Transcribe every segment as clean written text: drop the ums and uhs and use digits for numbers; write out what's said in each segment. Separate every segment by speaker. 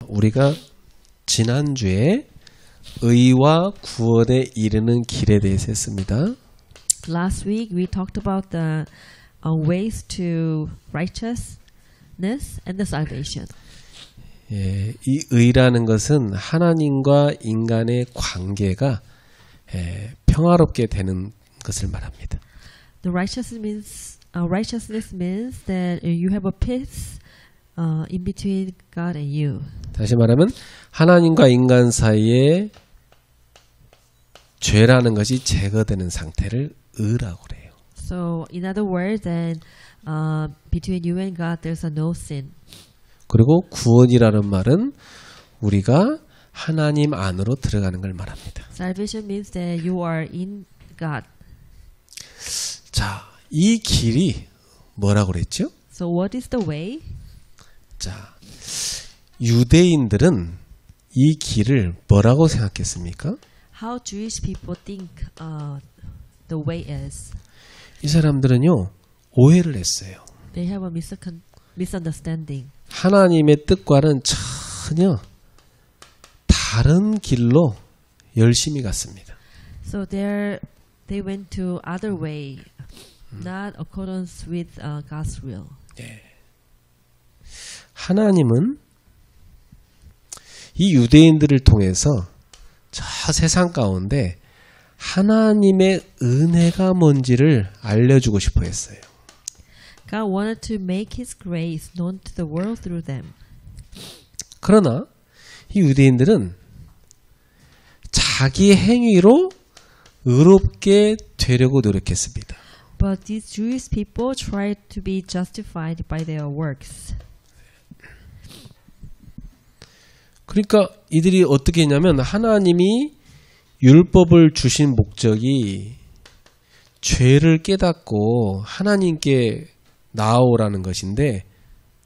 Speaker 1: 우리가 지난주에 의와 구원에 이르는 길에 대해서 했습니다.
Speaker 2: Last week we talked about the ways to righteousness and the salvation.
Speaker 1: 예, 이 의라는 것은 하나님과 인간의 관계가 평화롭게 되는 것을 말합니다.
Speaker 2: The righteousness means that you have a peace in between God and you.
Speaker 1: 다시 말하면 하나님과 인간 사이에 죄라는 것이 제거되는 상태를 의라고 그래요.
Speaker 2: So in other words, then between you and God, there's a no sin.
Speaker 1: 그리고 구원이라는 말은 우리가 하나님 안으로 들어가는 걸 말합니다.
Speaker 2: Salvation means that you are in God.
Speaker 1: 자, 이 길이 뭐라고 그랬죠?
Speaker 2: So what is the way?
Speaker 1: 자, 유대인들은 이 길을 뭐라고 생각했습니까?
Speaker 2: How Jewish people think the way is.
Speaker 1: 이 사람들은요, 오해를 했어요.
Speaker 2: They have a misunderstanding.
Speaker 1: 하나님의 뜻과는 전혀 다른 길로 열심히 갔습니다.
Speaker 2: So they went to other way, not accordance with God's will.
Speaker 1: 네. 하나님은 이 유대인들을 통해서 저 세상 가운데 하나님의 은혜가 뭔지를 알려주고 싶어 했어요.
Speaker 2: God wanted to make His grace known to the world through them.
Speaker 1: 그러나 이 유대인들은 자기 행위로 의롭게 되려고 노력했습니다.
Speaker 2: But these Jewish people tried to be justified by their works.
Speaker 1: 그러니까 이들이 어떻게 했냐면 하나님이 율법을 주신 목적이 죄를 깨닫고 하나님께 나아오라는 것인데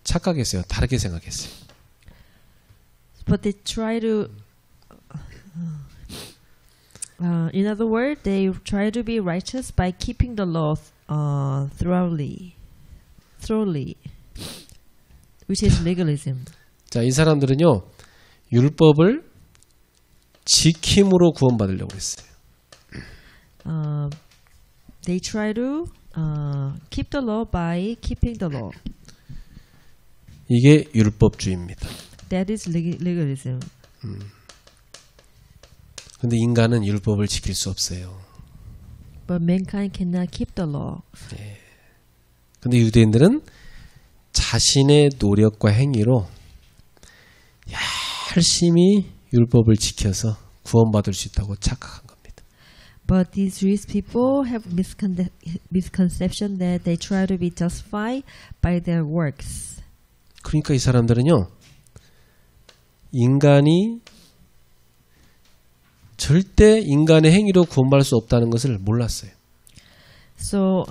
Speaker 1: 착각했어요. 다르게 생각했어요.
Speaker 2: But they try to, in other words, they try to be righteous by keeping the law thoroughly, which is legalism.
Speaker 1: 자, 이 사람들은요, 율법을 지킴으로 구원받으려고 했어요.
Speaker 2: They try to keep the law by keeping the law.
Speaker 1: 이게 율법주의입니다.
Speaker 2: That is legalism.
Speaker 1: 근데 인간은 율법을 지킬 수 없어요.
Speaker 2: But mankind cannot keep the law.
Speaker 1: 근데 유대인들은 자신의 노력과 행위로 열심히 율법을 지켜서 구원받을 수 있다고 착각한 겁니다.
Speaker 2: But these Jewish people have misconception that they try to be justified by their works.
Speaker 1: 그러니까 이 사람들은요, 인간이 절대 인간의 행위로 구원받을 수 없다는 것을 몰랐어요.
Speaker 2: So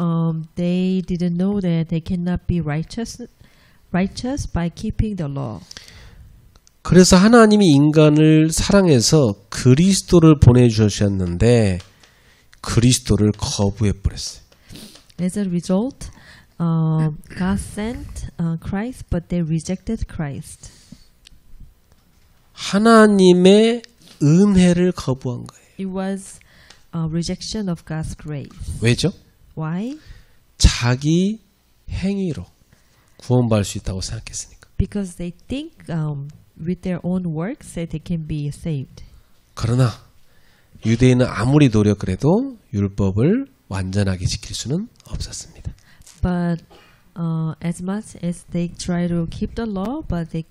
Speaker 2: they didn't know that they cannot be righteous by keeping the law.
Speaker 1: 그래서 하나님이 인간을 사랑해서 그리스도를 보내주셨는데 그리스도를 거부해버렸어요.
Speaker 2: As a result, God sent Christ, but they rejected Christ.
Speaker 1: 하나님의 은혜를 거부한 거예요.
Speaker 2: It was a rejection of God's grace.
Speaker 1: 왜죠?
Speaker 2: Why?
Speaker 1: 자기 행위로 구원받을 수 있다고 생각했으니까.
Speaker 2: Because they think with their own works that they can be saved.
Speaker 1: 그러나 유대인은 아무리 노력을 해도 율법을 완전하게 지킬 수는 없었습니다.
Speaker 2: But as much as they try to keep the law, but they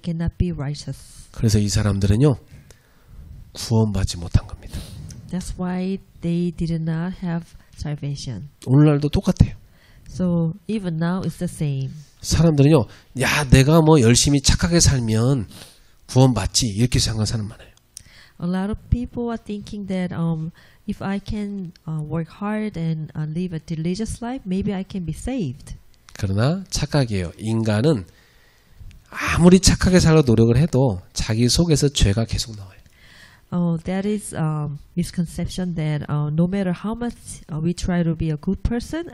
Speaker 2: cannot be righteous.
Speaker 1: 그래서 이 사람들은요, 구원받지 못한 겁니다.
Speaker 2: That's why they did not have salvation.
Speaker 1: 오늘날도 똑같아요.
Speaker 2: So even now it's the same.
Speaker 1: 사람들은요, 야, 내가 뭐 열심히 착하게 살면 구원받지 이렇게 생각하는 사람 많아요.
Speaker 2: A lot of people are thinking that if I can work hard and live a religious life, maybe I can be saved.
Speaker 1: 그러나 착각이에요. 인간은 아무리 착하게 살려 노력을 해도 자기 속에서 죄가 계속 나와요.
Speaker 2: That is misconception that no matter how much we try to be a good person,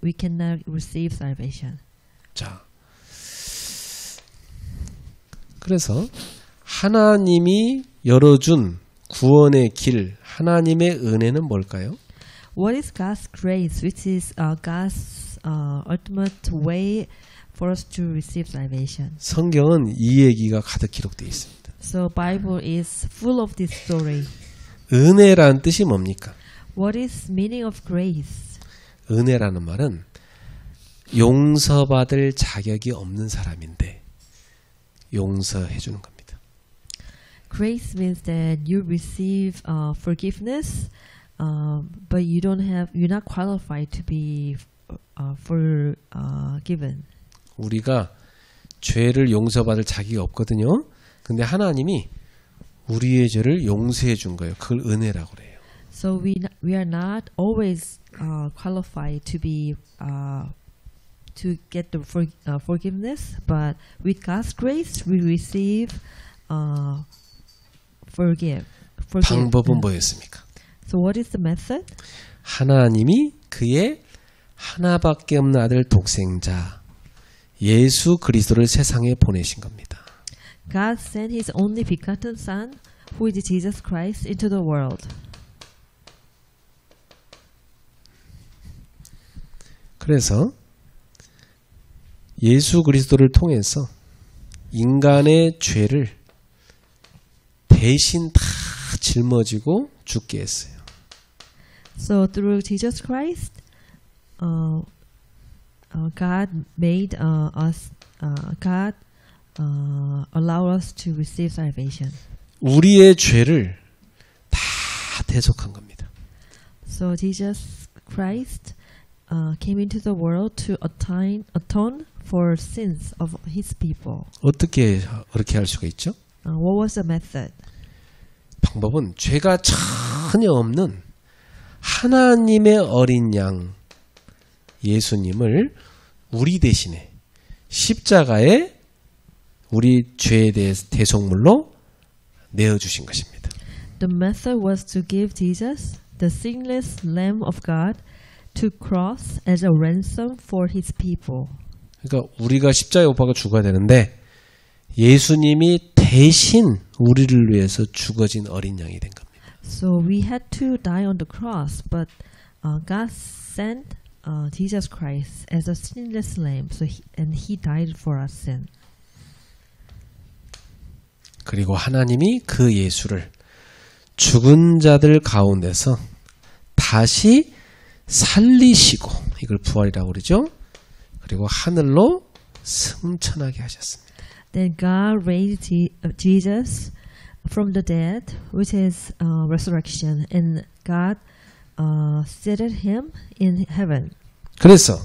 Speaker 2: we cannot receive salvation.
Speaker 1: 자, 그래서 하나님이 열어준 구원의 길, 하나님의 은혜는 뭘까요?
Speaker 2: What is God's grace, which is God's ultimate way for us to receive salvation?
Speaker 1: 성경은 이 얘기가 가득 기록되어 있습니다.
Speaker 2: So Bible is full of this story.
Speaker 1: 은혜라는 뜻이 뭡니까?
Speaker 2: What is meaning of grace?
Speaker 1: 은혜라는 말은 용서받을 자격이 없는 사람인데 용서해 주는 겁니다.
Speaker 2: Grace means that you receive forgiveness, but you're not qualified to be forgiven.
Speaker 1: 우리가 죄를 용서받을 자격이 없거든요. 근데 하나님이 우리의 죄를 용서해 준 거예요. 그걸 은혜라고 그래요.
Speaker 2: So we are not always qualified to be to get the forgiveness, but with God's grace we receive forgive.
Speaker 1: 방법은 뭐였습니까?
Speaker 2: So what is the method?
Speaker 1: 하나님이 그의 하나밖에 없는 아들 독생자 예수 그리스도를 세상에 보내신 겁니다.
Speaker 2: God sent His only begotten Son, who is Jesus Christ, into the world.
Speaker 1: 그래서 예수 그리스도를 통해서 인간의 죄를 대신 다 짊어지고 죽게 했어요.
Speaker 2: So through Jesus Christ, God made us. God allow us to receive salvation.
Speaker 1: 우리의 죄를 다 대속한 겁니다.
Speaker 2: So Jesus Christ came into the world to atone for sins of His people.
Speaker 1: 어떻게 그렇게 할 수가 있죠?
Speaker 2: What was the method?
Speaker 1: 방법은 죄가 전혀 없는 하나님의 어린 양 예수님을 우리 대신에 십자가에 우리 죄에 대해서 대속물로 내어주신 것입니다.
Speaker 2: The method was to give Jesus, the sinless Lamb of God, to cross as a ransom for His people.
Speaker 1: 그러니까 우리가 십자가에 못 박아 죽어야 되는데 예수님이 대신 우리를 위해서 죽어진 어린 양이 된 겁니다.
Speaker 2: So we had to die on the cross, but God sent Jesus Christ as a sinless lamb, and He died for our sin.
Speaker 1: 그리고 하나님이 그 예수를 죽은 자들 가운데서 다시 살리시고 이걸 부활이라고 그러죠. 그리고 하늘로 승천하게 하셨습니다.
Speaker 2: Then God raised Jesus from the dead, which is resurrection, and God seated Him in heaven.
Speaker 1: 그래서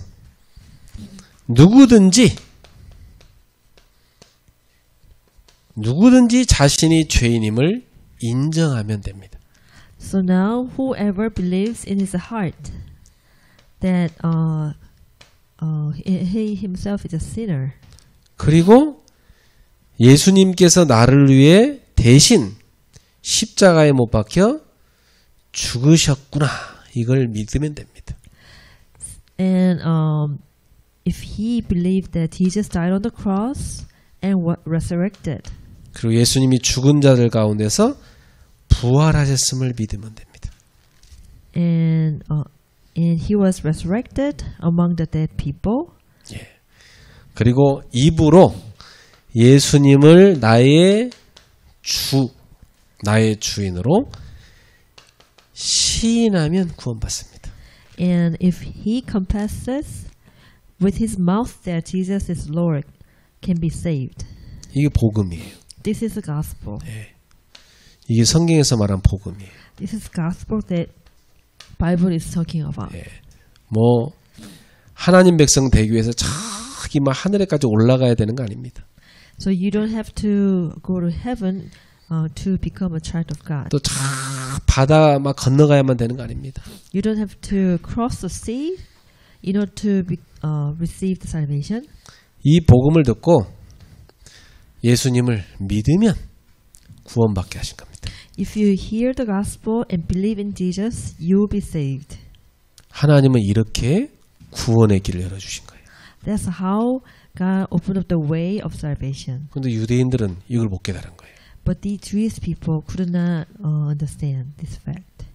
Speaker 1: 누구든지 자신이 죄인임을 인정하면 됩니다.
Speaker 2: So now whoever believes in his heart that he himself is a sinner.
Speaker 1: 그리고 예수님께서 나를 위해 대신 십자가에 못 박혀 죽으셨구나. 이걸 믿으면 됩니다.
Speaker 2: And if he believed that Jesus died on the cross and resurrected.
Speaker 1: 그리고 예수님이 죽은 자들 가운데서 부활하셨음을 믿으면 됩니다.
Speaker 2: And he was resurrected among the dead people.
Speaker 1: 예. 그리고 입으로 예수님을 나의 주인으로 시인하면 구원받습니다.
Speaker 2: And if he confesses with his mouth that Jesus is Lord, can be saved.
Speaker 1: 이게 복음이에요.
Speaker 2: This is the gospel.
Speaker 1: 예. 이게 성경에서 말한 복음이에요.
Speaker 2: This is gospel that Bible is talking about.
Speaker 1: 예. 뭐 하나님 백성 되기 위해서 저기 막 하늘에까지 올라가야 되는 거 아닙니다.
Speaker 2: So you don't have to go to heaven to become a child of God.
Speaker 1: 또 저 바다 막 건너가야만 되는 거 아닙니다.
Speaker 2: You don't have to cross the sea in order to receive the salvation.
Speaker 1: 이 복음을 듣고 예수님을 믿으면 구원받게 하신 겁니다.
Speaker 2: If you hear the gospel and believe in Jesus, you will be saved.
Speaker 1: 하나님은 이렇게 구원의 길을 열어주신 거예요.
Speaker 2: That's how God opened up the way of salvation.
Speaker 1: 근데 유대인들은 이걸 못 깨달은 거예요.
Speaker 2: But the Jewish people could not understand this fact.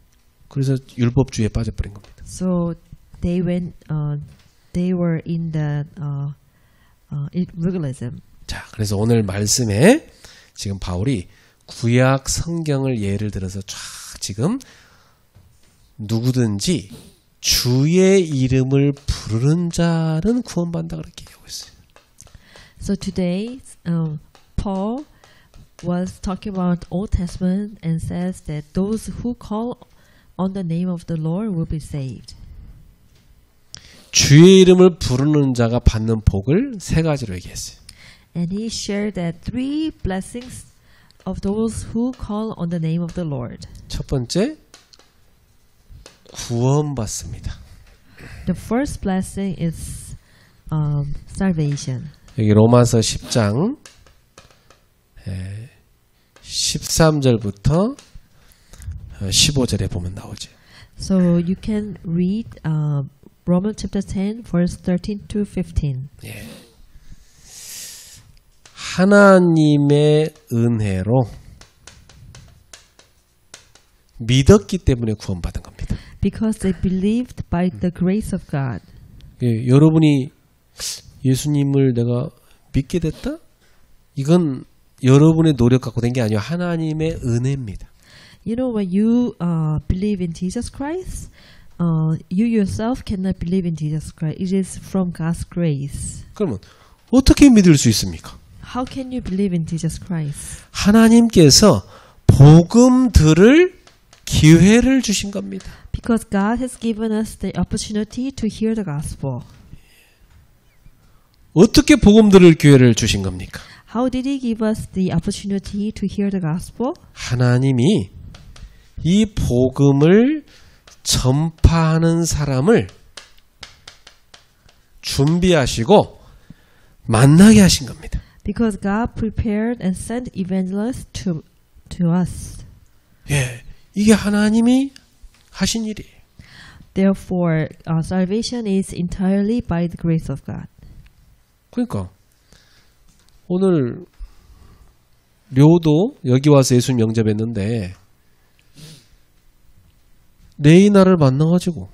Speaker 1: 그래서 율법주의에 빠져버린 겁니다.
Speaker 2: So they were in the legalism.
Speaker 1: 자, 그래서 오늘 말씀에 지금 바울이 구약 성경을 예를 들어서 쫙 지금 누구든지 주의 이름을 부르는 자는 구원받는다 그렇게 얘기하고 있어요.
Speaker 2: So today, Paul was talking about Old Testament and says that those who call on the name of the Lord will be saved.
Speaker 1: 주의 이름을 부르는 자가 받는 복을 세 가지로 얘기했어요.
Speaker 2: And he shared that 3 blessings of those who call on the name of the Lord.
Speaker 1: 첫 번째, 구원받습니다.
Speaker 2: The first blessing is salvation.
Speaker 1: 여기 로마서 10장 13절부터 15절에 보면 나오죠.
Speaker 2: So you can read Romans chapter 10, verse 13 to 15.
Speaker 1: 예. 하나님의 은혜로 믿었기 때문에 구원받은 겁니다.
Speaker 2: Because they believed by the grace of God.
Speaker 1: 예, 여러분이 예수님을 내가 믿게 됐다? 이건 여러분의 노력 갖고 된 게 아니고 하나님의 은혜입니다.
Speaker 2: You know, when you believe in Jesus Christ, you yourself cannot believe in Jesus Christ. It is from God's grace.
Speaker 1: 그러면 어떻게 믿을 수 있습니까?
Speaker 2: How can you believe in Jesus Christ?
Speaker 1: 하나님께서 복음 들을 기회를 주신 겁니다.
Speaker 2: Because God has given us the opportunity to hear the gospel.
Speaker 1: 어떻게 복음 들을 기회를 주신 겁니까?
Speaker 2: How did He give us the opportunity to hear the gospel?
Speaker 1: 하나님이 이 복음을 전파하는 사람을 준비하시고 만나게 하신 겁니다.
Speaker 2: Because God prepared and sent evangelists to us.
Speaker 1: 예, 이게 하나님이 하신 일이에요.
Speaker 2: Therefore, salvation is entirely by the grace of God.
Speaker 1: 그러니까 오늘 료도 여기 와서 예수 영접했는데 레이나를 만나가지고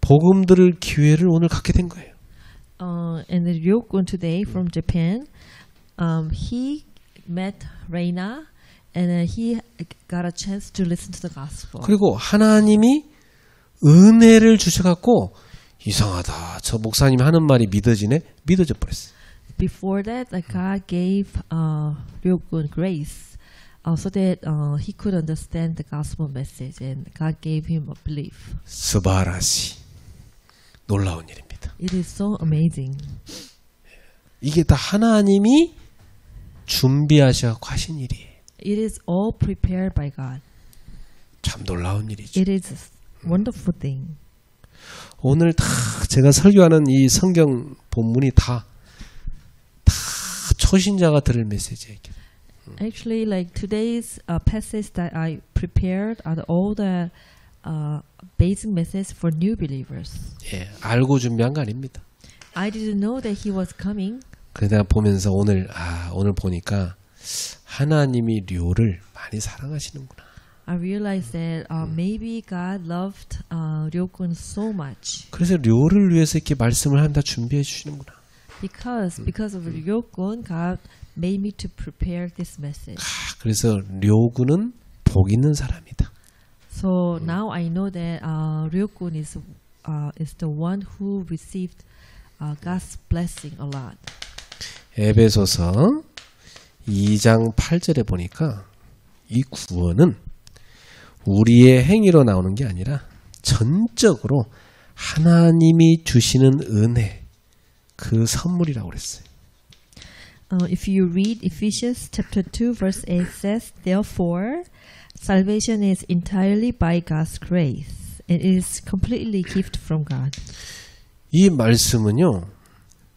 Speaker 1: 복음 들을 기회를 오늘 갖게 된 거예요.
Speaker 2: And the Ryokun today from Japan, he met Reina and he got a chance to listen to the gospel.
Speaker 1: 그리고 하나님이 은혜를 주셔갖고 이상하다. 저 목사님이 하는 말이 믿어져 버렸어요.
Speaker 2: Before that, God gave Ryokun grace so that he could understand the gospel message, and God gave him a belief.
Speaker 1: 스바라시. 놀라운 일입니다.
Speaker 2: It is so amazing.
Speaker 1: 이게 다 하나님이 준비하셔서 하신 일이에요.
Speaker 2: It is all prepared by God.
Speaker 1: 참 놀라운 일이죠.
Speaker 2: It is a wonderful thing.
Speaker 1: 오늘 다 제가 설교하는 이 성경 본문이 다 초신자가 들을 메시지예요.
Speaker 2: Actually, like today's passage that I prepared are all the basic message for new believers.
Speaker 1: 예, 알고 준비한 거 아닙니다.
Speaker 2: I didn't know that he was coming.
Speaker 1: 그래서 내가 보면서 오늘 보니까 하나님이 료를 많이 사랑하시는구나.
Speaker 2: I realized that maybe God loved Ryokun so much.
Speaker 1: 그래서 료를 위해서 이렇게 말씀을 한다 준비해 주시는구나.
Speaker 2: Because of Ryokun, God made me to prepare this message.
Speaker 1: 그래서 료군은 복 있는 사람이다.
Speaker 2: So now I know that Ryokun is the one who received God's blessing a lot.
Speaker 1: 에베소서 2장 8절에 보니까 이 구원은 우리의 행위로 나오는 게 아니라 전적으로 하나님이 주시는 은혜, 그 선물이라고 그랬어요.
Speaker 2: If you read Ephesians chapter 2 verse 8 says, Therefore, salvation is entirely by God's grace. It is completely gift from God.
Speaker 1: 이 말씀은요.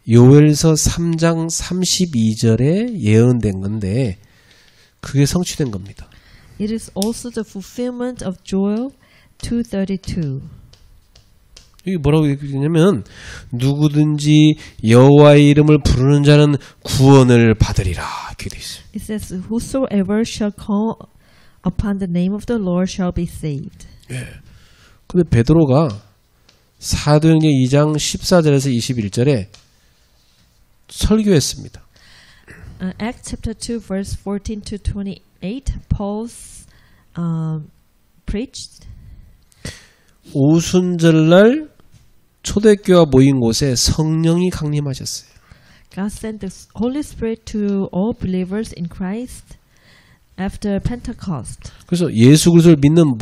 Speaker 1: 요엘서 3장 32절에 예언된 건데 그게 성취된 겁니다.
Speaker 2: It is also the fulfillment of Joel 2:32.
Speaker 1: 이게 뭐라고 얘기했냐면 누구든지 여호와의 이름을 부르는 자는 구원을 받으리라 이렇게 돼 있어요.
Speaker 2: It says, "Whosoever shall call upon the name of the Lord shall be saved."
Speaker 1: 예. 근데 베드로가 사도행전 2장 14절에서 21절에 설교했습니다.
Speaker 2: Acts chapter 2 verse 14 to 28, Paul's preached.
Speaker 1: 오순절날 초대교회 모인 곳에 성령이 강림하셨어요.
Speaker 2: God sent the Holy Spirit to all believers in Christ after Pentecost.
Speaker 1: 그래서 예수 그리스도를 믿는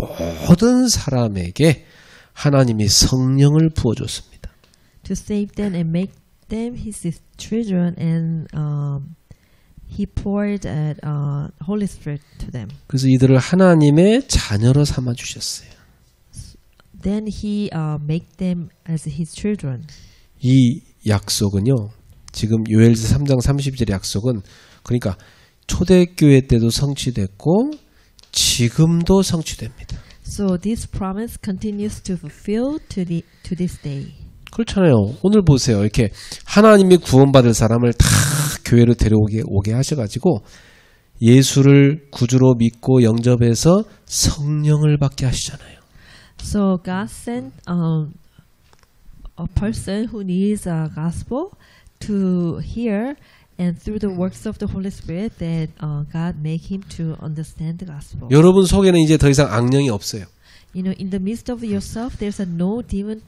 Speaker 1: 모든 사람에게 하나님이 성령을 부어줬습니다.
Speaker 2: To save them and make them His children, and He poured Holy Spirit to them.
Speaker 1: 그래서 이들을 하나님의 자녀로 삼아 주셨어요.
Speaker 2: Then He make them as His children.
Speaker 1: 이 약속은요. 지금 요엘서 3장 30절의 약속은 그러니까 초대교회 때도 성취됐고 지금도 성취됩니다.
Speaker 2: So this promise continues to fulfill to this day.
Speaker 1: 그렇잖아요. 오늘 보세요. 이렇게 하나님이 구원받을 사람을 다 교회로 데려오게 하셔가지고 예수를 구주로 믿고 영접해서 성령을 받게 하시잖아요.
Speaker 2: So God sent a person who needs a gospel to hear, and through the works of the Holy Spirit, that God make him to understand the gospel.
Speaker 1: 여러분 속에는 이제 더 이상 악령이 없어요.
Speaker 2: You know, in the midst of yourself, there's a no demon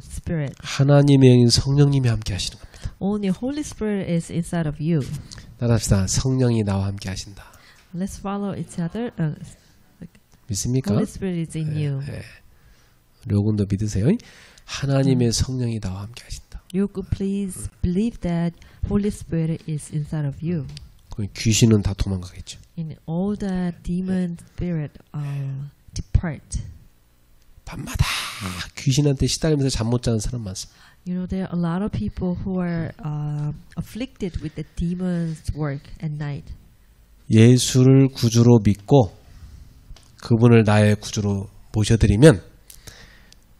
Speaker 2: spirit.
Speaker 1: 하나님의 영인 성령님이 함께 하시는 겁니다.
Speaker 2: Only Holy Spirit is inside of you.
Speaker 1: 따라합시다. 성령이 나와 함께 하신다.
Speaker 2: Let's follow each other.
Speaker 1: 믿습니까?
Speaker 2: Holy Spirit is in you.
Speaker 1: 여러분도 믿으세요. 하나님의 성령이 나와 함께 하신다.
Speaker 2: You could please believe that Holy Spirit is inside of you.
Speaker 1: 그럼 귀신은 다 도망가겠죠.
Speaker 2: And all the demon spirit depart.
Speaker 1: 밤마다 귀신한테 시달리면서 잠 못 자는 사람 많습니다.
Speaker 2: You know, there are a lot of people who are afflicted with the demon's work at night.
Speaker 1: 예수를 구주로 믿고 그분을 나의 구주로 모셔드리면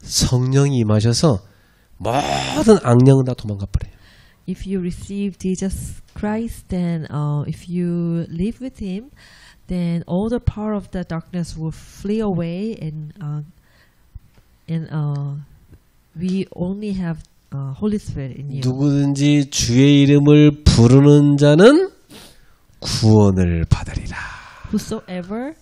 Speaker 1: 성령이 임하셔서 모든 악령은 다 도망가 버려요.
Speaker 2: If you receive Jesus Christ, then if you live with Him, then all the power of the darkness will flee away, and we only have Holy Spirit in you.
Speaker 1: 누구든지 주의 이름을 부르는 자는 구원을 받으리라.
Speaker 2: Whosoever,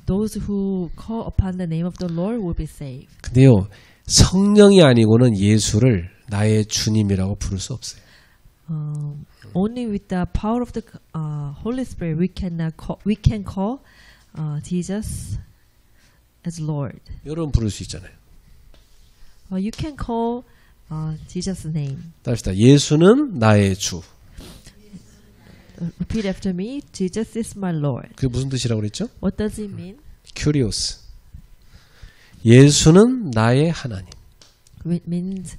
Speaker 2: those who call upon the name of the Lord will be saved.
Speaker 1: 근데요, 성령이 아니고는 예수를 나의 주님이라고 부를 수 없어요.
Speaker 2: Only with the power of the Holy Spirit we can call Jesus as Lord.
Speaker 1: 여러분 부를 수 있잖아요.
Speaker 2: You can call Jesus' name.
Speaker 1: 따릅시다. 예수는 나의 주.
Speaker 2: Repeat after me. Jesus is my Lord.
Speaker 1: 그게 무슨 뜻이라고 그랬죠?
Speaker 2: What does it mean?
Speaker 1: 큐리오스. 예수는 나의 하나님.
Speaker 2: It means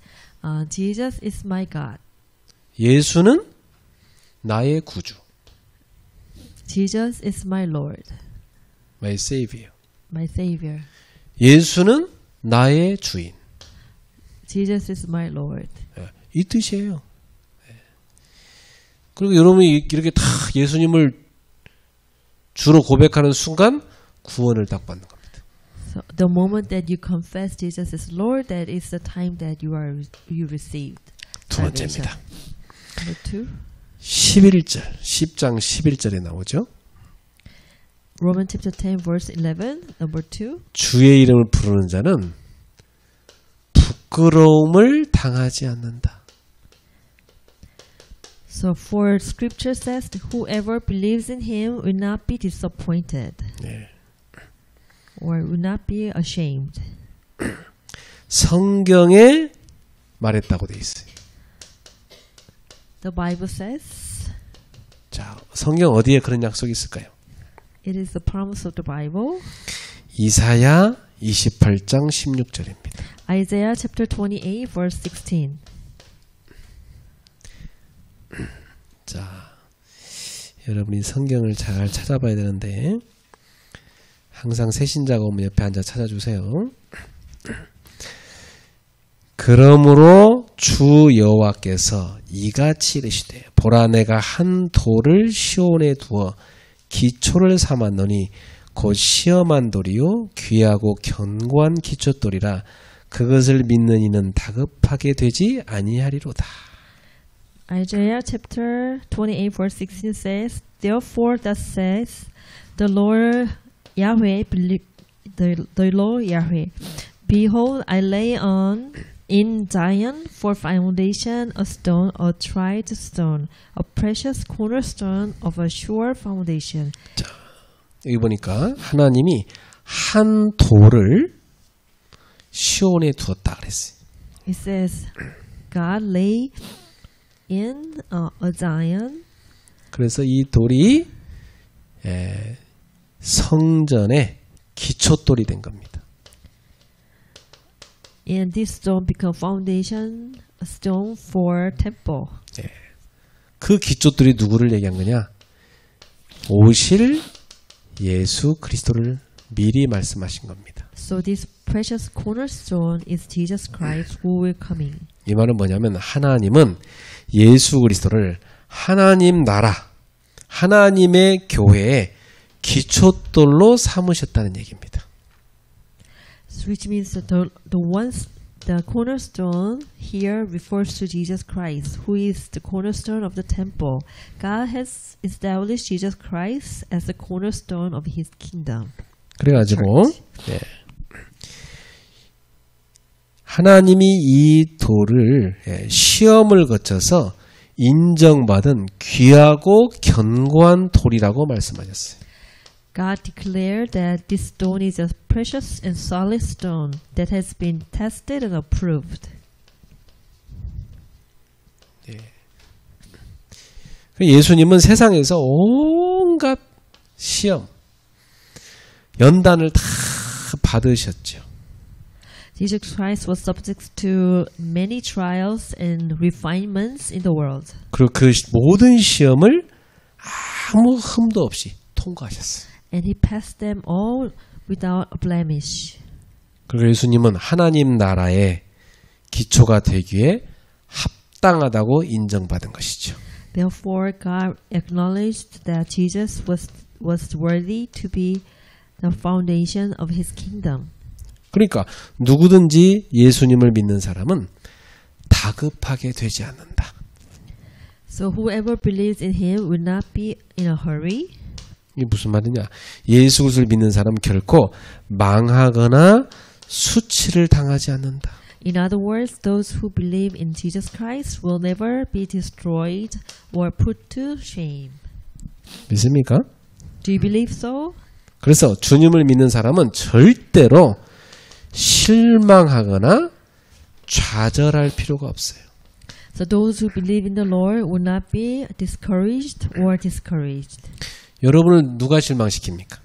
Speaker 2: Jesus is my God.
Speaker 1: 예수는 나의 구주.
Speaker 2: Jesus is my Lord.
Speaker 1: My Savior.
Speaker 2: My Savior.
Speaker 1: 예수는 나의 주인.
Speaker 2: Jesus is my Lord.
Speaker 1: 이 뜻이에요. 그리고 여러분이 이렇게 다 예수님을 주로 고백하는 순간 구원을 딱 받는 겁니다.
Speaker 2: So the moment that you confess Jesus is Lord, that is the time that you received
Speaker 1: 두 번째입니다.
Speaker 2: Number 2.
Speaker 1: 11절, 10장 11절에 나오죠.
Speaker 2: Romans chapter 10 verse 11, number 2.
Speaker 1: 주의 이름을 부르는 자는 부끄러움을 당하지 않는다.
Speaker 2: So for scripture says, whoever believes in him will not be disappointed.
Speaker 1: 네.
Speaker 2: Or will not be ashamed.
Speaker 1: 성경에 말했다고 돼 있어요.
Speaker 2: The Bible says.
Speaker 1: 자, 성경 어디에 그런 약속이 있을까요?
Speaker 2: It is the promise of the Bible.
Speaker 1: 이사야 28장 16절입니다.
Speaker 2: Isaiah chapter 28 verse 16.
Speaker 1: 자, 여러분이 성경을 잘 찾아봐야 되는데 항상 새신자가 오면 옆에 앉아 찾아주세요. 그러므로 주 여호와께서 이같이 이르시되 보라 내가 한 돌을 시온에 두어 기초를 삼았노니 곧 시험한 돌이요 귀하고 견고한 기초돌이라 그것을 믿는 이는 다급하게 되지 아니하리로다.
Speaker 2: Isaiah chapter 28 verse 16 says, Therefore thus says the Lord Yahweh, the Lord Yahweh, Behold, I lay on in Zion for foundation a stone, a tried stone, a precious cornerstone of a sure foundation.
Speaker 1: 자, 여기 보니까 하나님이 한 돌을 시온에 두었다 그랬어요.
Speaker 2: It says, God lay in a Zion.
Speaker 1: 그래서 이 돌이 성전의 기초돌이 된 겁니다.
Speaker 2: And this stone become foundation stone for temple.
Speaker 1: 그 기초돌이 누구를 얘기한 거냐? 오실 예수 그리스도를 미리 말씀하신 겁니다.
Speaker 2: So this precious cornerstone is Jesus Christ who will coming.
Speaker 1: 이 말은 뭐냐면 하나님은 예수 그리스도를 하나님 나라, 하나님의 교회의 기초돌로 삼으셨다는 얘기입니다.
Speaker 2: Which means that the cornerstone here refers to Jesus Christ, who is the cornerstone of the temple. God has established Jesus Christ as the cornerstone of His kingdom.
Speaker 1: 그래가지고 하나님이 이 돌을 시험을 거쳐서 인정받은 귀하고 견고한 돌이라고 말씀하셨어요.
Speaker 2: God declared that this stone is a precious and solid stone that has been tested and approved.
Speaker 1: 예수님은 세상에서 온갖 시험, 연단을 다 받으셨죠.
Speaker 2: Jesus Christ was subject to many trials and refinements in the world.
Speaker 1: 그리고 그 모든 시험을 아무 흠도 없이 통과하셨어요.
Speaker 2: And he passed them all without a blemish.
Speaker 1: 그리고 예수님은 하나님 나라의 기초가 되기에 합당하다고 인정받은 것이죠.
Speaker 2: Therefore, God acknowledged that Jesus was worthy to be the foundation of His kingdom.
Speaker 1: 그러니까 누구든지 예수님을 믿는 사람은 다급하게 되지 않는다.
Speaker 2: So whoever believes in Him will not be in a hurry.
Speaker 1: 이게 무슨 말이냐? 예수 그리스도를 믿는 사람은 결코 망하거나 수치를 당하지 않는다.
Speaker 2: In other words, those who believe in Jesus Christ will never be destroyed or put to shame.
Speaker 1: 믿습니까?
Speaker 2: Do you believe so?
Speaker 1: 그래서 주님을 믿는 사람은 절대로 실망하거나 좌절할 필요가 없어요.
Speaker 2: So those who believe in the Lord will not be discouraged or discouraged.
Speaker 1: 여러분을 누가 실망시킵니까?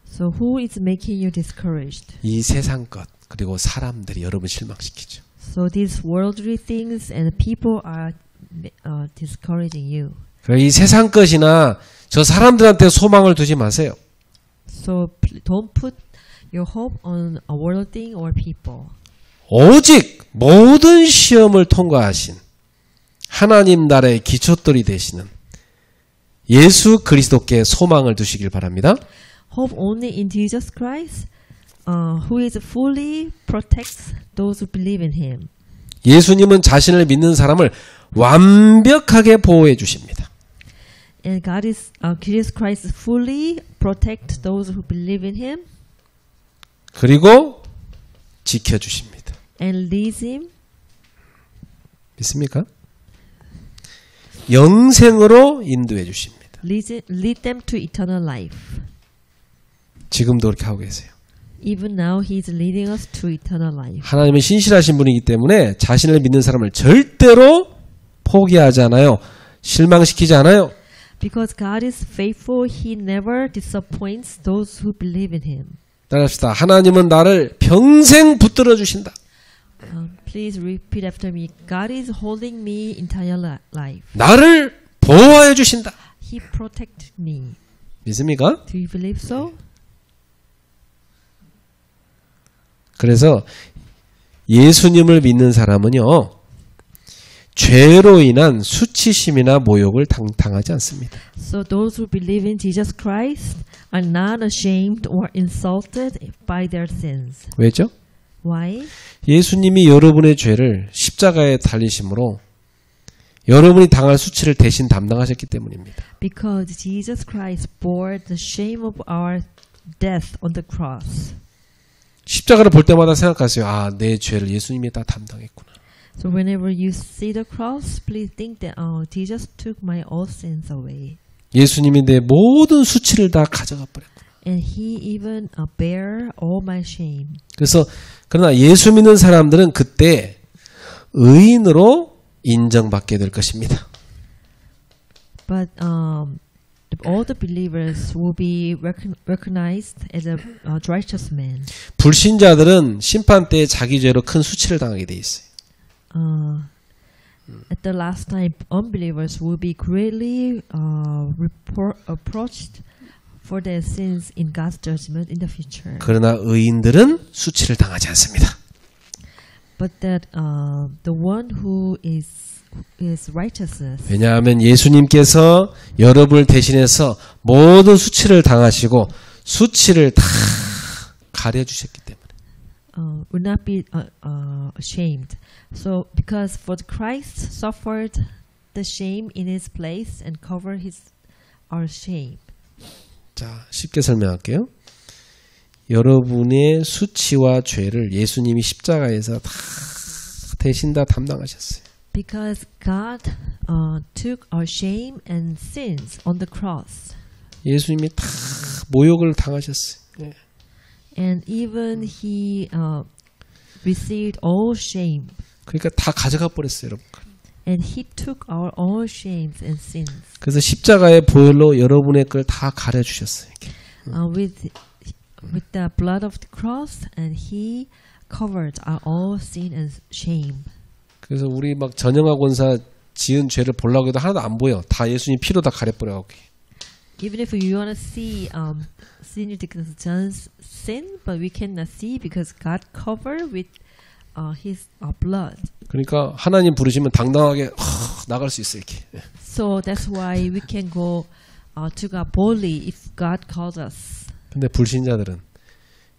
Speaker 2: So who is making you discouraged?
Speaker 1: 이 세상 것 그리고 사람들이 여러분 실망시키죠.
Speaker 2: So these worldly things and people are discouraging you.
Speaker 1: 이 세상 것이나 저 사람들한테 소망을 두지 마세요.
Speaker 2: So don't put your hope on a worldly thing or people.
Speaker 1: 오직 모든 시험을 통과하신 하나님 나라의 기초돌이 되시는 예수 그리스도께 소망을 두시길 바랍니다.
Speaker 2: Hope only in Jesus Christ, who is fully protects those who believe in Him.
Speaker 1: 예수님은 자신을 믿는 사람을 완벽하게 보호해 주십니다.
Speaker 2: And God is Jesus Christ fully protect those who believe in Him.
Speaker 1: 그리고 지켜 주십니다.
Speaker 2: And leads him.
Speaker 1: 믿습니까? 영생으로 인도해 주십니다.
Speaker 2: Lead them to eternal life.
Speaker 1: 지금도 그렇게 하고 계세요.
Speaker 2: Even now he is leading us to eternal life.
Speaker 1: 하나님은 신실하신 분이기 때문에 자신을 믿는 사람을 절대로 포기하지 않아요. 실망시키지 않아요.
Speaker 2: Because God is faithful, He never disappoints those who believe in Him.
Speaker 1: 따라합시다. 하나님은 나를 평생 붙들어 주신다.
Speaker 2: Please repeat after me. God is holding me entire life.
Speaker 1: 나를 보호해 주신다.
Speaker 2: He protects me.
Speaker 1: 믿습니까?
Speaker 2: Do you believe so?
Speaker 1: 그래서 예수님을 믿는 사람은요, 죄로 인한 수치심이나 모욕을 당하지 않습니다.
Speaker 2: So those who believe in Jesus Christ are not ashamed or insulted by their sins.
Speaker 1: 왜죠?
Speaker 2: Why?
Speaker 1: 예수님이 여러분의 죄를 십자가에 달리심으로 여러분이 당할 수치를 대신 담당하셨기 때문입니다.
Speaker 2: Because Jesus Christ bore the shame of our death on the cross.
Speaker 1: 십자가를 볼 때마다 생각하세요. 아, 내 죄를 예수님이 다 담당했구나.
Speaker 2: So whenever you see the cross, please think that Jesus took my all sins away.
Speaker 1: 예수님이 내 모든 수치를 다 가져가 버렸구나.
Speaker 2: And he even bear all my shame.
Speaker 1: 그래서 그러나 예수 믿는 사람들은 그때 의인으로 인정받게 될 것입니다.
Speaker 2: But all the believers will be recognized as a righteous man.
Speaker 1: 불신자들은 심판 때에 자기 죄로 큰 수치를 당하게 돼 있어요.
Speaker 2: At the last time, unbelievers will be greatly reproached for their sins in God's judgment in the future.
Speaker 1: 그러나 의인들은 수치를 당하지 않습니다.
Speaker 2: But that the one who is righteousness.
Speaker 1: 왜냐하면 예수님께서 여러분을 대신해서 모든 수치를 당하시고 수치를 다 가려주셨기 때문에.
Speaker 2: Will not be ashamed. So because for Christ suffered the shame in his place and covered our shame.
Speaker 1: 자, 쉽게 설명할게요. 여러분의 수치와 죄를 예수님이 십자가에서 다 대신 다 담당하셨어요.
Speaker 2: Because God took our shame and sins on the cross.
Speaker 1: 예수님이 다 모욕을 당하셨어요. 네.
Speaker 2: And even he received all shame.
Speaker 1: 그러니까 다 가져가 버렸어요, 여러분.
Speaker 2: And he took our all shames and sins.
Speaker 1: 그래서 십자가의 보혈로 여러분의 걸 다 가려 주셨어요.
Speaker 2: With the blood of the cross, and he covered our all sin and shame.
Speaker 1: 그래서 우리 막 전영학 원사 지은 죄를 보려고 해도 하나도 안 보여. 다 예수님 피로 다 가려 버려 갖고.
Speaker 2: Even if you want to see Senior Deacon John's sin, but we cannot see because God covered with his blood.
Speaker 1: 그러니까 하나님 부르시면 당당하게 나갈 수 있어요, 이렇게.
Speaker 2: So that's why we can go to God boldly if God calls us.
Speaker 1: 근데 불신자들은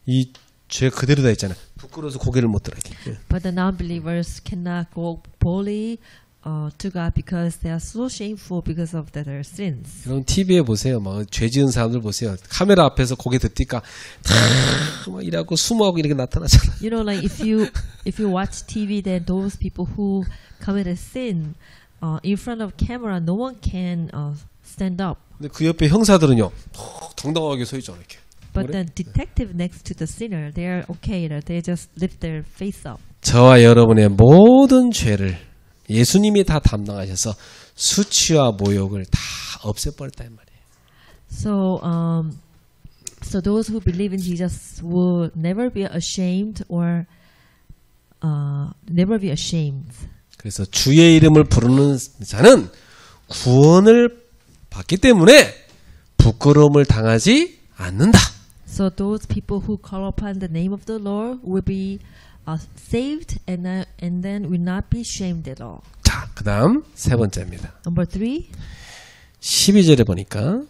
Speaker 1: 이 죄 그대로 다 있잖아요. 부끄러워서 고개를 못 들어 이렇게.
Speaker 2: But the non-believers cannot go boldly to God because they are so shameful because of their sins.
Speaker 1: 여러분 TV에 보세요. 막 죄 지은 사람들 보세요. 카메라 앞에서 고개 듣니까 막 이러고 숨어하고 이렇게 나타나잖아요.
Speaker 2: You know, like if you watch TV, then those people who committed sin in front of camera, no one can stand up.
Speaker 1: 근데 그 옆에 형사들은요, 당당하게 서 있잖아요. 이렇게.
Speaker 2: But
Speaker 1: 그래?
Speaker 2: the detective next to the sinner, they are okay. They just lift their face up.
Speaker 1: 저와 여러분의 모든 죄를 예수님이 다 담당하셔서 수치와 모욕을 다 없애버렸다 이 말이에요.
Speaker 2: So those who believe in Jesus will never be ashamed or never be ashamed.
Speaker 1: 그래서 주의 이름을 부르는 자는 구원을 받기 때문에 부끄러움을 당하지 않는다.
Speaker 2: So those people who call upon the name of the Lord will be saved and then will not be shamed at all.
Speaker 1: 자, 그다음 세 번째입니다.
Speaker 2: Number 3,
Speaker 1: 12절에 보니까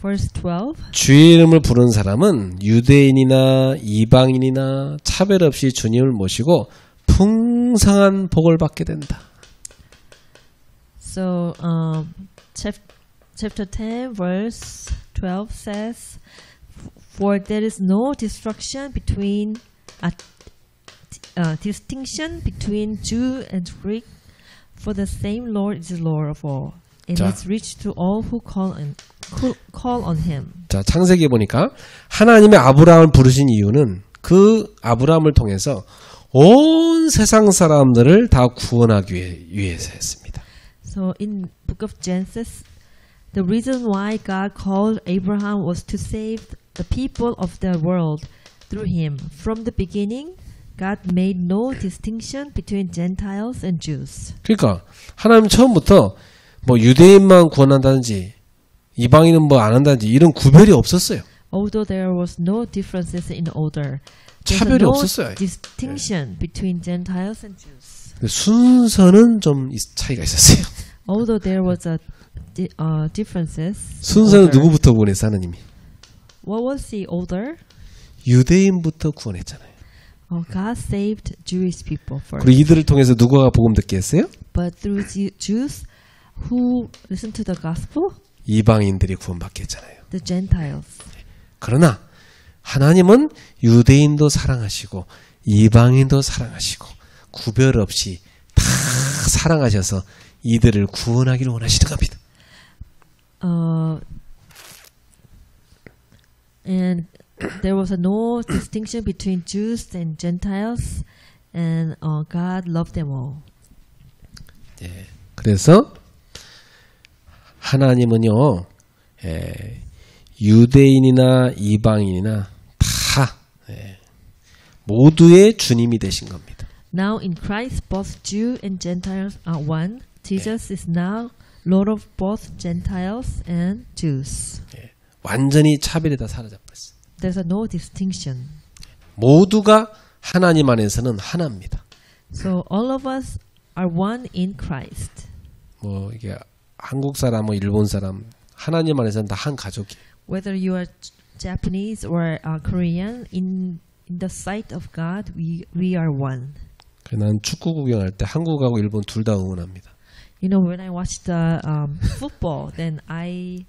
Speaker 2: verse 12.
Speaker 1: 주의 이름을 부르는 사람은 유대인이나 이방인이나 차별 없이 주님을 모시고 풍성한 복을 받게 된다.
Speaker 2: So chapter 10 verse 12 says, "For there is no distinction between Jew and Greek, for the same Lord is Lord of all, and
Speaker 1: 자.
Speaker 2: is rich to all who call on Him."
Speaker 1: 자, 창세기에 보니까 하나님의 아브라함을 부르신 이유는 그 아브라함을 통해서 온 세상 사람들을 다 구원하기 위해서였습니다.
Speaker 2: So in Book of Genesis, the reason why God called Abraham was to save the people of the world through him. From the beginning, God made no distinction between Gentiles and Jews.
Speaker 1: 그러니까 하나님 처음부터 뭐 유대인만 구원한다든지 이방인은 뭐 안 한다든지 이런 구별이 없었어요.
Speaker 2: Although there was no differences in order, there's
Speaker 1: 차별이
Speaker 2: no
Speaker 1: 없었어요.
Speaker 2: distinction between Gentiles and Jews.
Speaker 1: 순서는 좀 차이가 있었어요.
Speaker 2: Although there was a differences.
Speaker 1: 순서는
Speaker 2: order.
Speaker 1: 누구부터 구원했어 하나님이?
Speaker 2: What was the order?
Speaker 1: 유대인부터 구원했잖아요.
Speaker 2: God saved Jewish people first.
Speaker 1: 그리고 이들을 통해서 누가 복음 듣게 했어요?
Speaker 2: But through Jews who listened to the gospel,
Speaker 1: 이방인들이 구원받게 했잖아요.
Speaker 2: the Gentiles.
Speaker 1: 그러나 하나님은 유대인도 사랑하시고 이방인도 사랑하시고 구별 없이 다 사랑하셔서 이들을 구원하기를 원하시는 겁니다.
Speaker 2: And there was no distinction between Jews and Gentiles, and God loved them all.
Speaker 1: 예, 그래서 하나님은요, 유대인이나 이방인이나 다 모두의 주님이 되신 겁니다.
Speaker 2: Now in Christ, both Jew and Gentiles are one. Jesus is now Lord of both Gentiles and Jews.
Speaker 1: 완전히 차별이 다 사라져버렸어요.
Speaker 2: There's no distinction.
Speaker 1: 모두가 하나님 안에서는 하나입니다.
Speaker 2: So all of us are one in Christ.
Speaker 1: 뭐 이게 한국 사람, 뭐 일본 사람, 하나님 안에서는 다 한 가족이에요.
Speaker 2: Whether you are Japanese or Korean, in the sight of God, we are one.
Speaker 1: 난 축구 구경할 때 한국하고 일본 둘 다 응원합니다.
Speaker 2: You know, when I watch the football, then I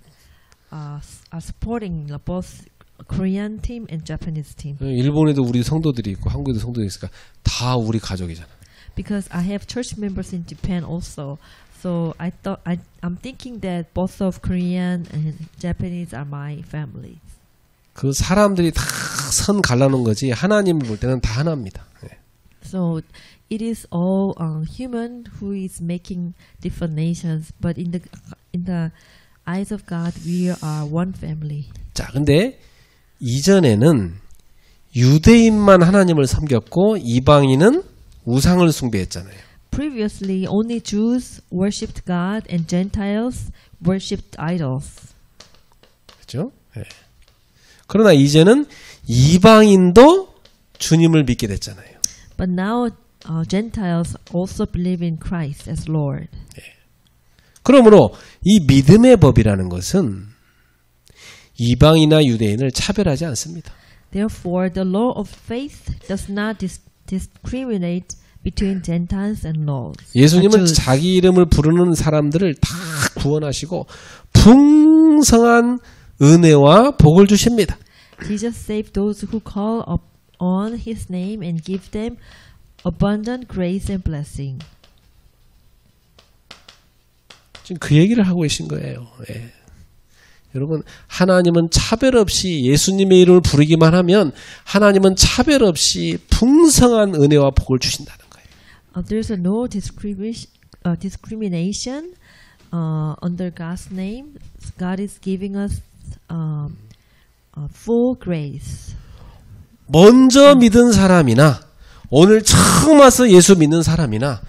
Speaker 2: are supporting both Korean team and Japanese team.
Speaker 1: 일본에도 우리 성도들이 있고 한국에도 성도들이 있으니까 다 우리 가족이잖아.
Speaker 2: Because I have church members in Japan also, so I'm thinking that both of Korean and Japanese are my family.
Speaker 1: 그 사람들이 다 선 갈라놓은 거지 하나님을 볼 때는 다 하나입니다.
Speaker 2: So it is all human who is making different nations, but in the eyes of God, we are one family.
Speaker 1: 자, 근데 이전에는 유대인만 하나님을 섬겼고 이방인은 우상을 숭배했잖아요.
Speaker 2: Previously, only Jews worshipped God and Gentiles worshipped idols.
Speaker 1: 그렇죠? 네. 그러나 이제는 이방인도 주님을 믿게 됐잖아요.
Speaker 2: But now Gentiles also believe in Christ as Lord.
Speaker 1: 그러므로 이 믿음의 법이라는 것은 이방이나 유대인을 차별하지 않습니다.
Speaker 2: Therefore, the law of faith does not discriminate between Gentiles and Lords.
Speaker 1: 예수님은 자기 이름을 부르는 사람들을 다 구원하시고 풍성한 은혜와 복을 주십니다.
Speaker 2: Jesus saved those who call on His name and give them abundant grace and blessing.
Speaker 1: 지금 그 얘기를 하고 계신 거예요. 예. 여러분, 하나님은 차별 없이 예수님의 이름을 부르기만 하면 하나님은 차별 없이 풍성한 은혜와 복을 주신다는 거예요.
Speaker 2: There's no discrimination under God's name. God is giving us full grace.
Speaker 1: 먼저 믿은 사람이나 오늘 처음 와서 예수 믿는 사람이나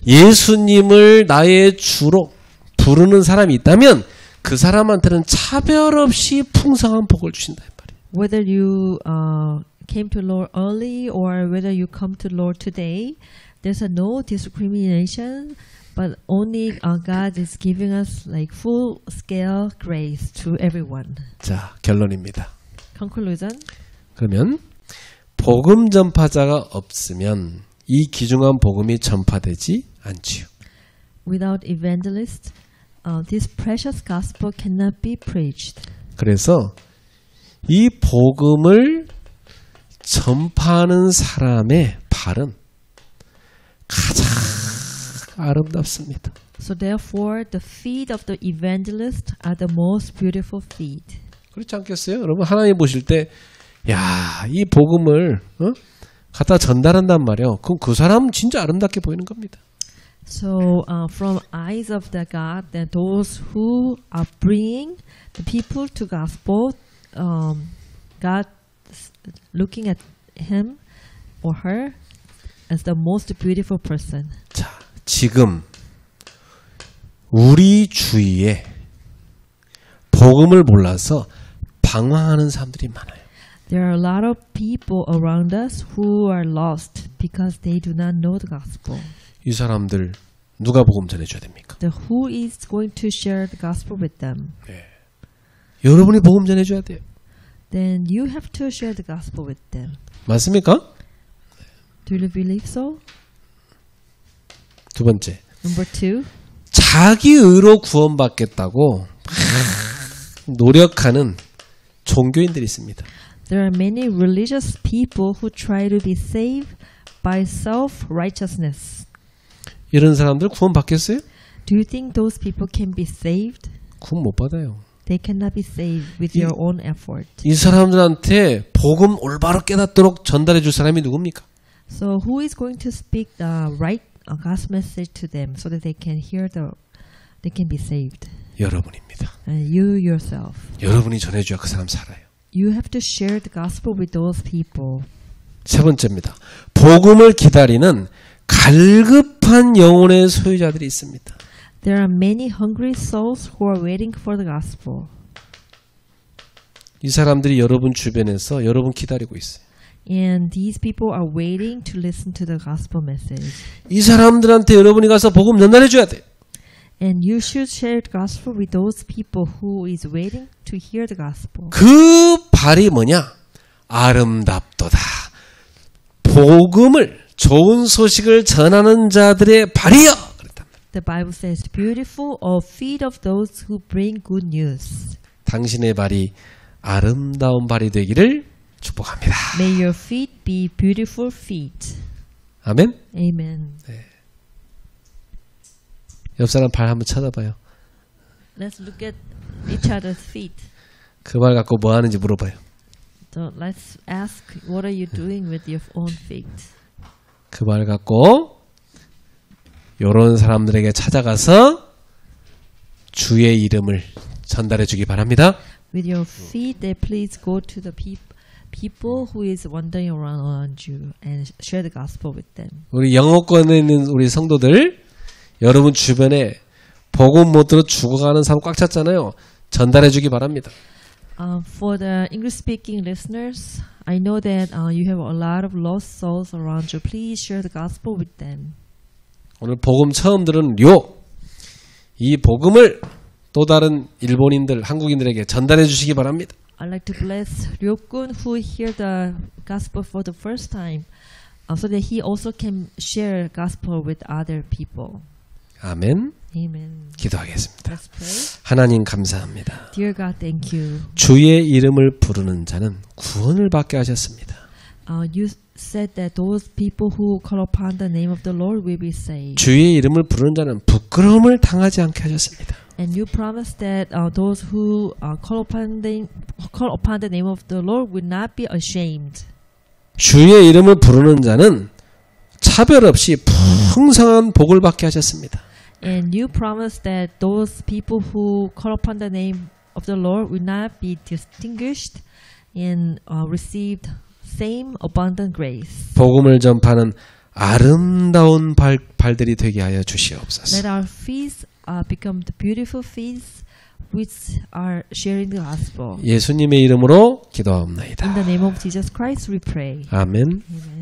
Speaker 1: 예수님을 나의 주로 부르는 사람이 있다면 그 사람한테는 차별 없이 풍성한 복을 주신다 이 말이에요.
Speaker 2: Whether you came to Lord early or whether you come to Lord today, there's no discrimination, but only God is giving us like full scale grace to everyone.
Speaker 1: 자, 결론입니다.
Speaker 2: Conclusion.
Speaker 1: 그러면 복음 전파자가 없으면 이 귀중한 복음이 전파되지 않지요.
Speaker 2: Without evangelists, this precious gospel cannot be preached.
Speaker 1: 그래서 이 복음을 전파하는 사람의 발은 가장 아름답습니다.
Speaker 2: So therefore, the feet of the evangelist are the most beautiful feet.
Speaker 1: 그렇지 않겠어요? 여러분 하나님 보실 때 야, 이 복음을 갖다 전달한단 말이에요. 그럼 그 사람은 진짜 아름답게 보이는 겁니다.
Speaker 2: So from eyes of the God, that those who are bringing the people to gospel, God looking at him or her as the most beautiful person.
Speaker 1: 자, 지금 우리 주위에 복음을 몰라서 방황하는 사람들이 많아요.
Speaker 2: There are a lot of people around us who are lost because they do not know the gospel.
Speaker 1: 이 사람들 누가 복음 전해줘야 됩니까?
Speaker 2: Who is going to share the gospel with them?
Speaker 1: 여러분이 복음 전해줘야 돼요.
Speaker 2: Then you have to share the gospel with them.
Speaker 1: 맞습니까?
Speaker 2: Do you believe so?
Speaker 1: 두 번째,
Speaker 2: Number 2.
Speaker 1: 자기 의로 구원받겠다고 노력하는 종교인들이 있습니다.
Speaker 2: There are many religious people who try to be saved by self-righteousness.
Speaker 1: 이런 사람들 구원 받겠어요?
Speaker 2: Do you think those people can be saved?
Speaker 1: 구원 못 받아요.
Speaker 2: They cannot be saved with your own effort.
Speaker 1: 이 사람들한테 복음 올바로 깨닫도록 전달해 줄 사람이 누굽니까?
Speaker 2: So who is going to speak the right gospel message to them so that they can they can be saved?
Speaker 1: 여러분입니다.
Speaker 2: You yourself.
Speaker 1: 여러분이 전해줘야 그 사람 살아요.
Speaker 2: You have to share the gospel with those people.
Speaker 1: 세 번째입니다. 복음을 기다리는 갈급한 영혼의 소유자들이 있습니다.
Speaker 2: There are many hungry souls who are waiting for the gospel.
Speaker 1: 이 사람들이 여러분 주변에서 여러분 기다리고 있어요.
Speaker 2: And these people are waiting to listen to the gospel message.
Speaker 1: 이 사람들한테 여러분이 가서 복음 전달해 줘야 돼요.
Speaker 2: And you should share the gospel with those people who is waiting to hear the gospel.
Speaker 1: 그 발이 뭐냐? 아름답도다. 복음을 좋은 소식을 전하는 자들의 발이여.
Speaker 2: The Bible says, "Beautiful are feet of those who bring good news."
Speaker 1: 당신의 발이 아름다운 발이 되기를 축복합니다.
Speaker 2: May your feet be beautiful feet.
Speaker 1: 아멘.
Speaker 2: Amen.
Speaker 1: 옆 사람 발 한번 찾아봐요.
Speaker 2: Let's look at each other's feet.
Speaker 1: 그 발 갖고 뭐 하는지 물어봐요.
Speaker 2: So let's ask, what are you doing with your own feet?
Speaker 1: 그 발 갖고 이런 사람들에게 찾아가서 주의 이름을 전달해 주기 바랍니다.
Speaker 2: With your feet, then please go to the people who is wandering around you and share the gospel with them.
Speaker 1: 우리 영어권에 있는 우리 성도들, 여러분 주변에 복음 못 들어 죽어가는 사람 꽉 찼잖아요. 전달해 주기 바랍니다.
Speaker 2: For the English-speaking listeners, I know that you have a lot of lost souls around you. Please share the gospel with them.
Speaker 1: 오늘 복음 처음 들은 료, 이 복음을 또 다른 일본인들, 한국인들에게 전달해 주시기 바랍니다.
Speaker 2: I'd like to bless Ryokun who hear the gospel for the first time, so that he also can share gospel with other people.
Speaker 1: 아멘.
Speaker 2: Amen.
Speaker 1: 기도하겠습니다.
Speaker 2: Let's pray.
Speaker 1: 하나님 감사합니다.
Speaker 2: Dear God, thank you.
Speaker 1: 주의 이름을 부르는 자는 구원을 받게 하셨습니다.
Speaker 2: You said that those people who call upon the name of the Lord will be saved.
Speaker 1: 주의 이름을 부르는 자는 부끄러움을 당하지 않게 하셨습니다.
Speaker 2: And you promised that those who call upon the name of the Lord will not be ashamed.
Speaker 1: 주의 이름을 부르는 자는 차별 없이 풍성한 복을 받게 하셨습니다.
Speaker 2: And you promised that those people who call upon the name of the Lord will not be distinguished and received same abundant grace.
Speaker 1: 복음을 전파하는 아름다운 발들이 되게 하여 주시옵소서.
Speaker 2: Let our feet become the beautiful feet which are sharing the gospel.
Speaker 1: 예수님의 이름으로 기도하옵나이다.
Speaker 2: In the name of Jesus Christ we pray.
Speaker 1: 아멘.
Speaker 2: Amen.